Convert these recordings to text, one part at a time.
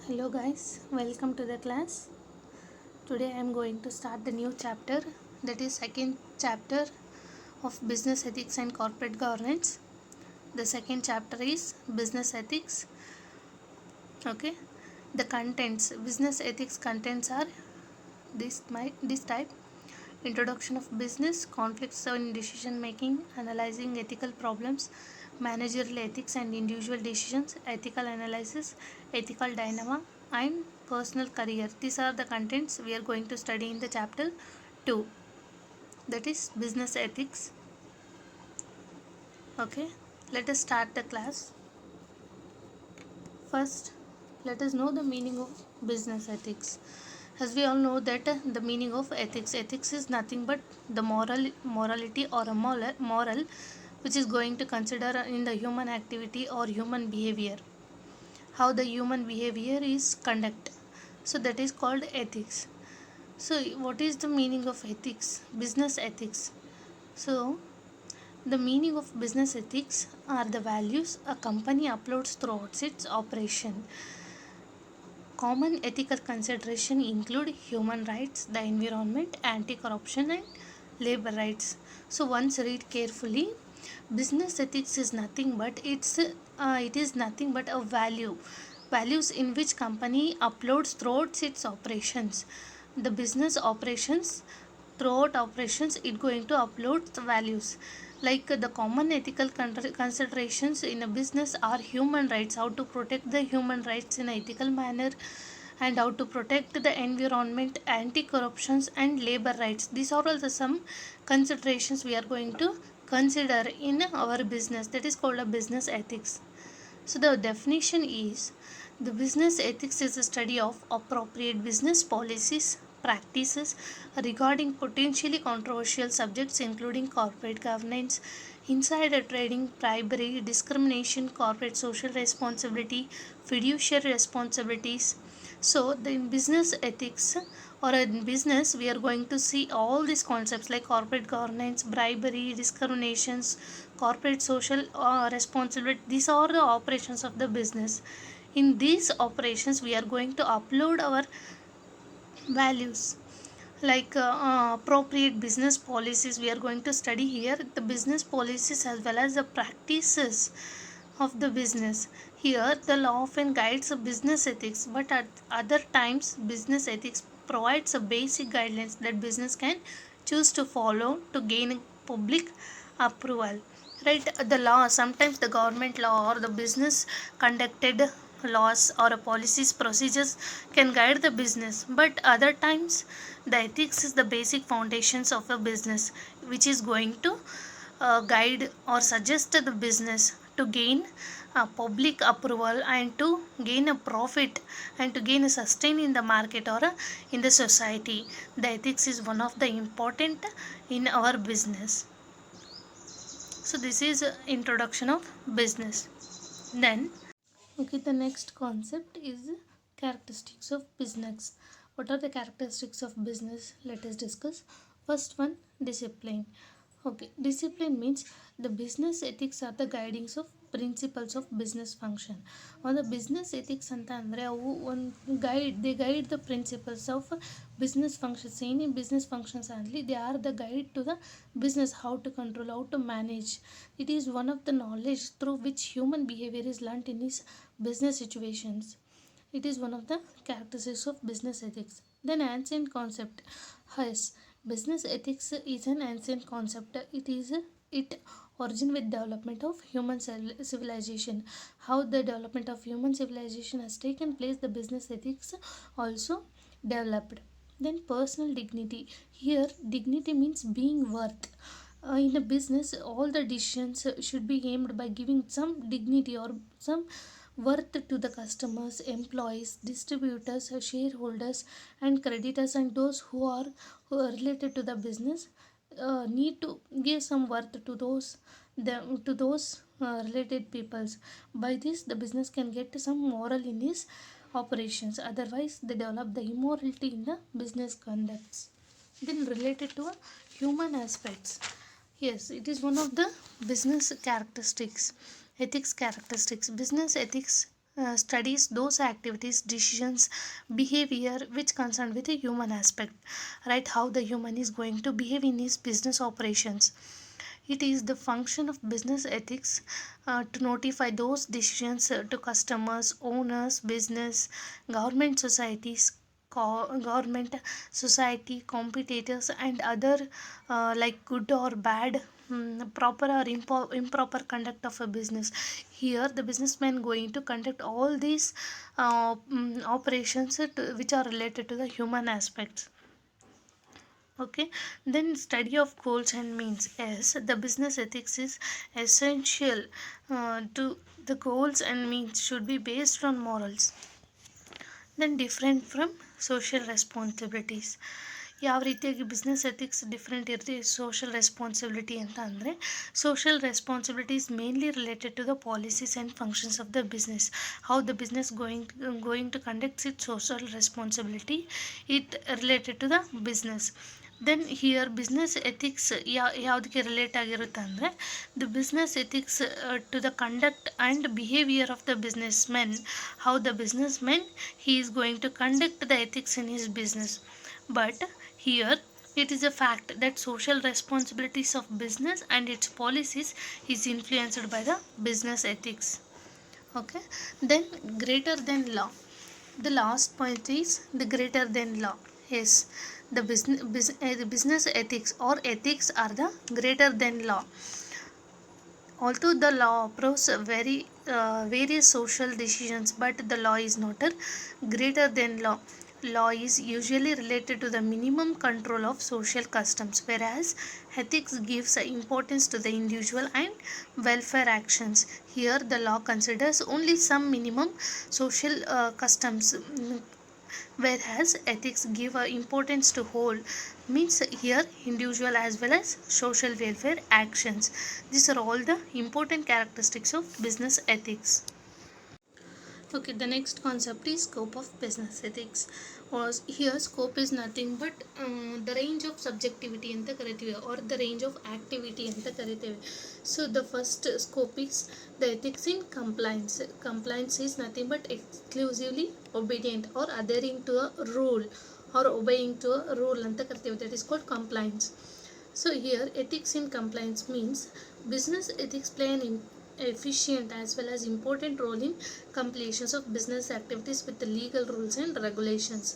Hello guys, welcome to the class. Today I am going to start the new chapter, that is second chapter of business ethics and corporate governance. The second chapter is business ethics. Okay. The contents, business ethics contents are this type: introduction of business, conflicts in decision making, analyzing ethical problems, managerial ethics and individual decisions, ethical analysis, ethical dilemma, and personal career. These are the contents we are going to study in the chapter 2, that is business ethics. Okay, let us start the class. First, let us know the meaning of business ethics. As we all know that the meaning of ethics is nothing but the morality or a moral which is going to consider in the human activity or human behavior, how the human behavior is conduct. So that is called ethics. So what is the meaning of ethics, business ethics? So the meaning of business ethics are the values a company uploads throughout its operation. Common ethical considerations include human rights, the environment, anti-corruption and labor rights. So once read carefully, business ethics is nothing but it is nothing but a values in which company uploads throughout its operations. The business operations, throughout operations it going to upload the values, like the common ethical considerations in a business are human rights, how to protect the human rights in an ethical manner, and how to protect the environment, anti-corruptions and labor rights. These are all the some considerations we are going to consider in our business, that is called a business ethics. So the definition is, the business ethics is a study of appropriate business policies, practices regarding potentially controversial subjects including corporate governance, insider trading, bribery, discrimination, corporate social responsibility, fiduciary responsibilities. So the in business ethics or in business we are going to see all these concepts like corporate governance, bribery, discriminations, corporate social responsibility. These are the operations of the business. In these operations we are going to upload our values, like appropriate business policies we are going to study here, the business policies as well as the practices of the business. Here the law often guides a business ethics, but at other times business ethics provides a basic guidelines that business can choose to follow to gain public approval. Right, the law, sometimes the government law or the business conducted laws or policies procedures can guide the business, but other times the ethics is the basic foundations of a business which is going to guide or suggest the business to gain public approval and to gain a profit and to gain a sustain in the market or in the society. The ethics is one of the important in our business. So this is introduction of business. Then okay, the next concept is characteristics of business. What are the characteristics of business? Let us discuss. First one, discipline. Okay, discipline means the business ethics are the guidings of principles of business function. On the business ethics ಅಂತ ಅಂದರೆ ಅವು ಒಂದು guide the principles of business functions. Any business functions only, they are the guide to the business, how to control, how to manage. It is one of the knowledge through which human behavior is learnt in his business situations. It is one of the characteristics of business ethics. Then ancient concept. Yes, business ethics is an ancient concept. It origin with development of human civilization. How the development of human civilization has taken place, the business ethics also developed. Then personal dignity. Here dignity means being worth. In a business all the decisions should be aimed by giving some dignity or some worth to the customers, employees, distributors, shareholders and creditors, and those who are related to the business need to give some worth to those related peoples. By this the business can get some moral in his operations, otherwise they develop the immorality in the business conducts. Then related to human aspects. Yes, it is one of the business characteristics, ethics characteristics. Business ethics studies those activities, decisions, behavior which concern with the human aspect, right? How the human is going to behave in his business operations. It is the function of business ethics to notify those decisions to customers, owners, business, government, societies, government, society, competitors, and other like good or bad, proper or improper conduct of a business. Here, the businessman going to conduct all these operations which are related to the human aspects. Okay, then study of goals and means. Yes, the business ethics is essential to the goals and means should be based on morals, then different from social responsibilities. ಯಾವ ರೀತಿಯಾಗಿ business ethics different ಇರುತ್ತೆ social responsibility ಅಂತ ಅಂದರೆ social responsibility is mainly related to the policies and functions of the business. How the business going to conducts it social responsibility it related to the business. Then here business ethics ಯಾವುದಕ್ಕೆ relate ಆಗಿರುತ್ತೆ ಅಂದರೆ the business ethics to the conduct and behaviour of the business men. How the business men he is going to conduct the ethics in his business. But here it is a fact that social responsibilities of business and its policies is influenced by the business ethics. Okay, then greater than law. The last point is the greater than law. Yes, the business ethics or ethics are the greater than law. Although the law approves various social decisions, but the law is not a greater than law. Law is usually related to the minimum control of social customs, whereas ethics gives importance to the individual and welfare actions. Here, the law considers only some minimum social customs, whereas ethics give importance to whole, means here individual as well as social welfare actions. These are all the important characteristics of business ethics. Okay, the next concept is scope of business ethics. Was here scope is nothing but the range of subjectivity ಅಂತ ಕರಿತೀವಿ or the range of activity ಅಂತ ಕರಿತೀವಿ. So the first scope is the ethics in compliance. Compliance is nothing but exclusively obedient or adhering to a rule or obeying to a rule ಅಂತ ಕರಿತೀವಿ. That is called compliance. So here ethics in compliance means business ethics play an efficient as well as important role in completions of business activities with the legal rules and regulations.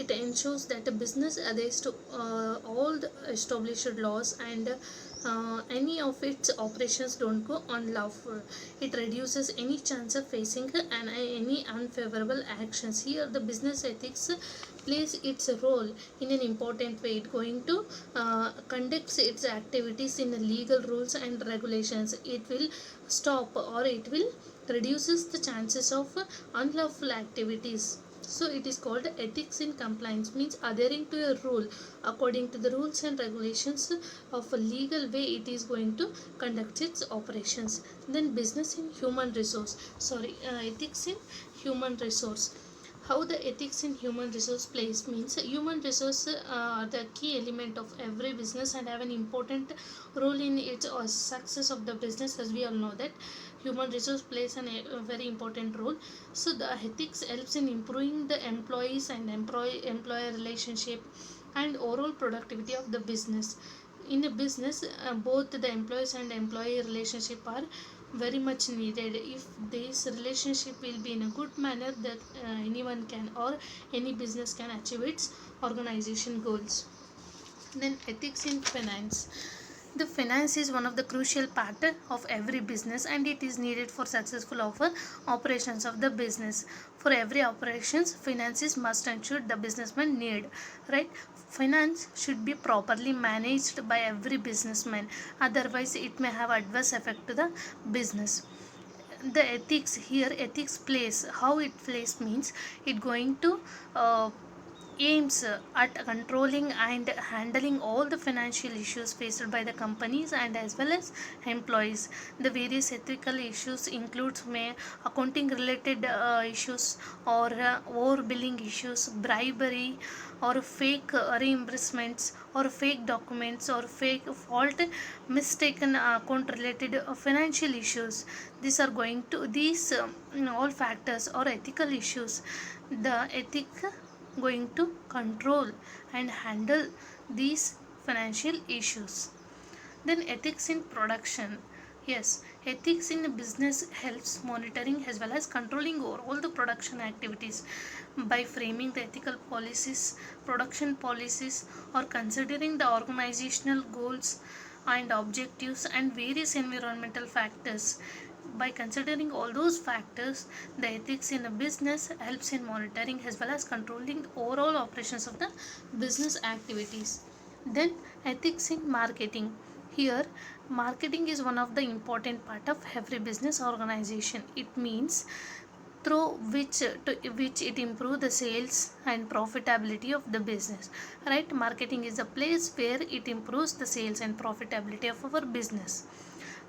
It ensures that a business adheres to all the established laws and any of its operations don't go unlawful. It reduces any chance of facing any unfavorable actions. Here the business ethics plays its role in an important way. It going to conduct its activities in legal rules and regulations. It will stop or it will reduces the chances of unlawful activities. So it is called ethics in compliance, means adhering to a rule according to the rules and regulations of a legal way. It is going to conduct its operations. Then business in human resource, ethics in human resource. How the ethics in human resource plays means human resource are the key element of every business and have an important role in its success of the business. As we all know that human resource plays a very important role. So the ethics helps in improving the employees and employer relationship and overall productivity of the business. In a business, both the employees and employee relationship are very much needed. If this relationship will be in a good manner, that anyone can or any business can achieve its organization goals. Then ethics in finance. The finance is one of the crucial part of every business and it is needed for successful operations of the business. For every operations, finances must ensure the businessman need, right? Finance should be properly managed by every businessman, otherwise it may have adverse effect to the business. The ethics here, ethics plays, how it plays means it going to aims at controlling and handling all the financial issues faced by the companies and as well as employees. The various ethical issues includes may accounting related issues or overbilling issues, bribery or fake reimbursements or fake documents or fake fault mistaken account related financial issues. These are going to these all factors or ethical issues. The ethic going to control and handle these financial issues. Then ethics in production. Yes, ethics in business helps monitoring as well as controlling over all the production activities by framing the ethical policies, production policies, or considering the organizational goals and objectives and various environmental factors. By considering all those factors, the ethics in a business helps in monitoring as well as controlling the overall operations of the business activities. Then ethics in marketing. Here, marketing is one of the important part of every business organization. It means through which it improve the sales and profitability of the business. Right? Marketing is a place where it improves the sales and profitability of our business.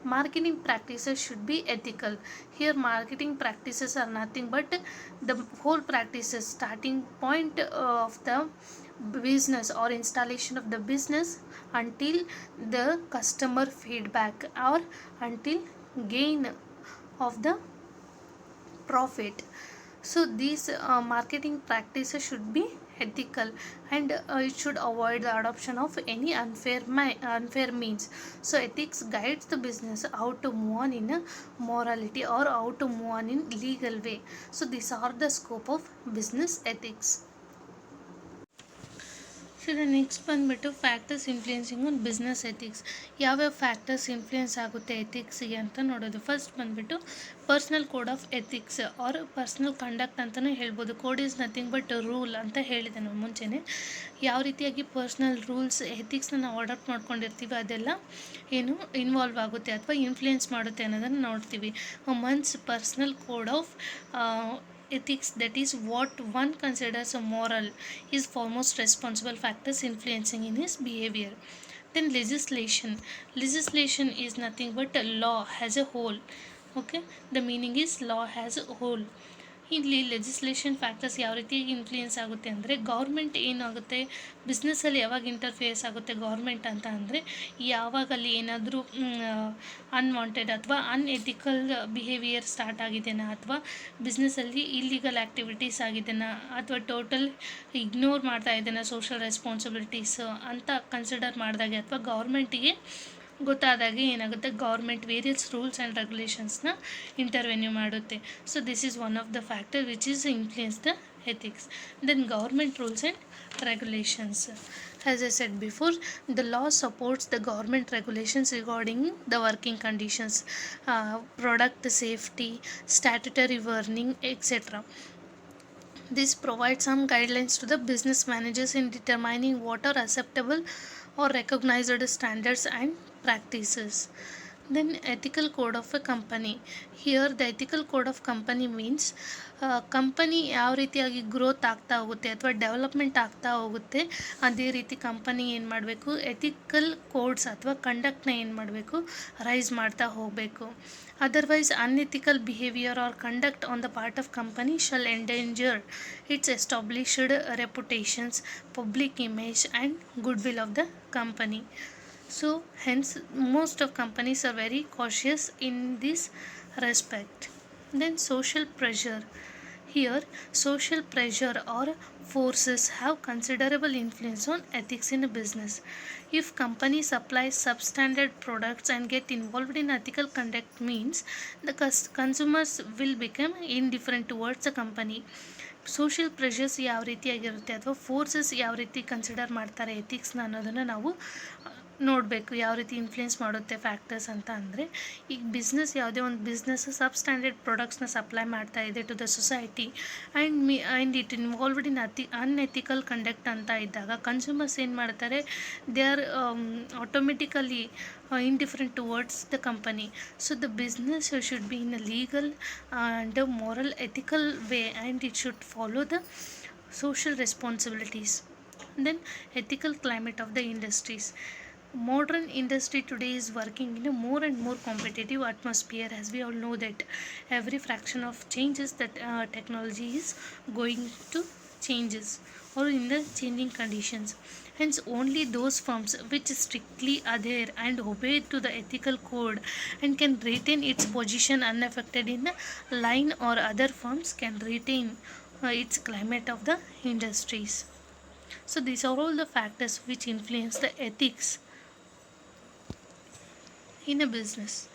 Marketing practices should be ethical. Here marketing practices are nothing but the whole practices starting point of the business or installation of the business until the customer feedback or until gain of the profit. So these marketing practices should be ethical, and it should avoid the adoption of any unfair means. So ethics guides the business how to move on in a morality or how to move on in legal way. So these are the scope of business ethics. So next ಬಂದುಬಿಟ್ಟು factors influencing on business ethics. ಯಾವ್ಯಾವ factors influence ಆಗುತ್ತೆ ಎಥಿಕ್ಸಿಗೆ ಅಂತ ನೋಡೋದು. First ಬಂದುಬಿಟ್ಟು personal code of ethics or personal conduct ಅಂತಲೇ ಹೇಳ್ಬೋದು. Code is nothing but rule ಅಂತ ಹೇಳಿದೆ ನಾನು ಮುಂಚೆನೇ. ಯಾವ ರೀತಿಯಾಗಿ ಪರ್ಸ್ನಲ್ ರೂಲ್ಸ್ ಎಥಿಕ್ಸ್ನ ನಾವು ಅಡಾಪ್ಟ್ ಮಾಡ್ಕೊಂಡಿರ್ತೀವಿ ಅದೆಲ್ಲ ಏನು ಇನ್ವಾಲ್ವ್ ಆಗುತ್ತೆ ಅಥವಾ ಇನ್ಫ್ಲುಯೆನ್ಸ್ ಮಾಡುತ್ತೆ ಅನ್ನೋದನ್ನು ನೋಡ್ತೀವಿ. ಮನ್ಸ್ personal code of ethics, that is what one considers a moral, is foremost responsible factors influencing in his behavior. Then legislation is nothing but a law as a whole. Okay, the meaning is law as a whole. ಇಲ್ಲಿ legislation factors ಯಾವ ರೀತಿ influence ಆಗುತ್ತೆ ಅಂದರೆ government ಏನಾಗುತ್ತೆ ಬಿಸ್ನೆಸ್ಸಲ್ಲಿ ಯಾವಾಗ ಇಂಟರ್ಫಿಯರ್ಸ್ ಆಗುತ್ತೆ government ಅಂತ ಅಂದರೆ ಯಾವಾಗ ಅಲ್ಲಿ ಏನಾದರೂ ಅನ್ವಾಂಟೆಡ್ ಅಥವಾ ಅನ್ಎಥಿಕಲ್ ಬಿಹೇವಿಯರ್ ಸ್ಟಾರ್ಟ್ ಆಗಿದೆನಾ ಅಥವಾ ಬಿಸ್ನೆಸ್ಸಲ್ಲಿ ಇಲ್ಲಿಗಲ್ ಆ್ಯಕ್ಟಿವಿಟೀಸ್ ಆಗಿದೆನಾ ಅಥವಾ ಟೋಟಲ್ ಇಗ್ನೋರ್ ಮಾಡ್ತಾ ಇದ್ದೇನಾ ಸೋಷಲ್ ರೆಸ್ಪಾನ್ಸಿಬಿಲಿಟೀಸ್ ಅಂತ ಕನ್ಸಿಡರ್ ಮಾಡಿದಾಗೆ ಅಥವಾ ಗೌರ್ಮೆಂಟಿಗೆ ಗೊತ್ತಾದಾಗೆ ಏನಾಗುತ್ತೆ ಗೌರ್ಮೆಂಟ್ ವೇರಿಯಸ್ ರೂಲ್ಸ್ ಆ್ಯಂಡ್ ರೆಗ್ಯುಲೇಷನ್ಸ್ನ ಇಂಟರ್ವೆನ್ಯೂ ಮಾಡುತ್ತೆ. So this is one of the factor which is influence the ethics. Then government rules and regulations. As I said before, the law supports the government regulations regarding the working conditions, product safety, statutory warning, etc. This provides some guidelines to the business managers in determining what are acceptable or recognized standards and practices. Then ethical code of a company. Here the ethical code of company means company ಯಾವ ರೀತಿಯಾಗಿ growth ಆಗ್ತಾ ಹೋಗುತ್ತೆ ಅಥವಾ development ಆಗ್ತಾ ಹೋಗುತ್ತೆ ಅದೇ ರೀತಿ company ಏನು ಮಾಡಬೇಕು ಎಥಿಕಲ್ ಕೋಡ್ಸ್ ಅಥವಾ ಕಂಡಕ್ಟ್ನ ಏನು ಮಾಡಬೇಕು ರೈಸ್ ಮಾಡ್ತಾ ಹೋಗಬೇಕು. Otherwise unethical behaviour or conduct on the part of company shall endanger its established reputations, public image and goodwill of the company. So hence most of companies are very cautious in this respect. Then social pressure. Here social pressure or forces have considerable influence on ethics in a business. If company supplies substandard products and get involved in ethical conduct means the consumers will become indifferent towards the company. Social pressures ಯಾವ ರೀತಿಯಾಗಿರುತ್ತೆ ಅಥವಾ forces ಯಾವ ರೀತಿ consider ಮಾಡ್ತಾರೆ ಎಥಿಕ್ಸ್ನ ಅನ್ನೋದನ್ನು ನಾವು ನೋಡಬೇಕು. ಯಾವ ರೀತಿ ಇನ್ಫ್ಲುಯೆನ್ಸ್ ಮಾಡುತ್ತೆ ಫ್ಯಾಕ್ಟರ್ಸ್ ಅಂತ ಅಂದರೆ ಈಗ ಬಿಸ್ನೆಸ್ ಯಾವುದೇ ಒಂದು ಬಿಸ್ನೆಸ್ ಸಬ್ ಸ್ಟ್ಯಾಂಡರ್ಡ್ ಪ್ರಾಡಕ್ಟ್ಸ್ನ ಸಪ್ಲೈ ಮಾಡ್ತಾ ಇದೆ to the society and it involved in unethical conduct ಅಂತ ಇದ್ದಾಗ ಕನ್ಸ್ಯೂಮರ್ಸ್ ಏನು ಮಾಡ್ತಾರೆ they are automatically indifferent towards the company. So the business should be in a legal and a moral ethical way and it should follow the social responsibilities. Then ethical climate of the industries. Modern industry today is working in a more and more competitive atmosphere, as we all know that every fraction of changes that technology is going to changes or in the changing conditions. Hence only those firms which strictly adhere and obey to the ethical code and can retain its position unaffected in the line, or other firms can retain its climate of the industries. So these are all the factors which influence the ethics in a business.